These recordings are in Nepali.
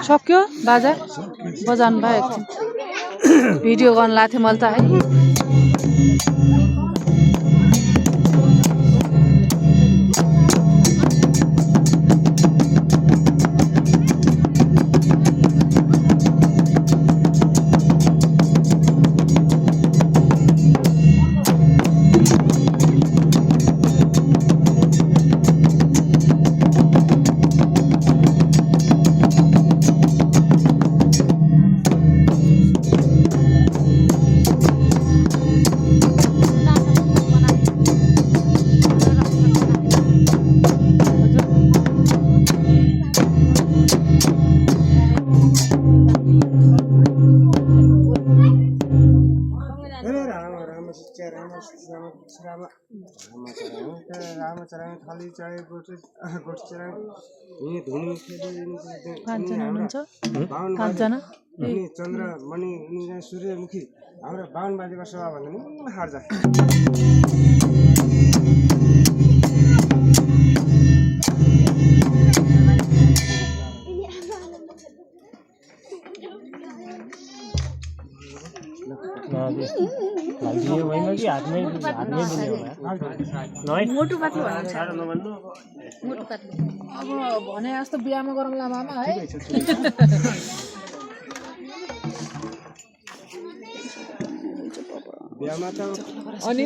सक्यो बाजा बजाउनु भयो एकछिन भिडियो गर्न लाथे मैले त है रामचरण थाली चढे गोठ चढे धुनी चन्द्रमणि सूर्यमुखी हाम्रो 52 बाजेको सभा भन्दा नि हार्छ मोटु पातलो मोटु पातलो अब भने जस्तो बिहामा गरौँला मामा है बिहामा त अनि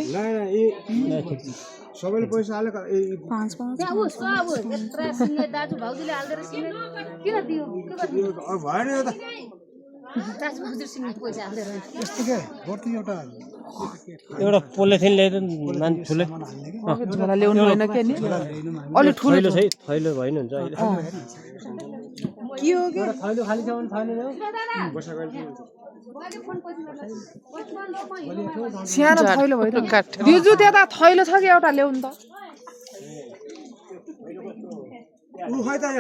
सबैले पैसा हालेको 5 दाजु भाउजूले हाल्दै रहेछ किन दियो के गर्नु भएन यो त दाजु भाउजू सिंह पैसा हाल्दै रहेछ यस्तो के गर्नु एउटा पोलिथिन ल्याएर मान ठुले झोला ल्याउनु होइन के नि अलि ठुलो छ थैलो भइन हुन्छ अहिले के हो के थैलो खाली छ भने थैलो ल्याऊ सानो थैलो भयो त दिजु त्यता थैलो छ कि एउटा ल्याउनु त उ खै त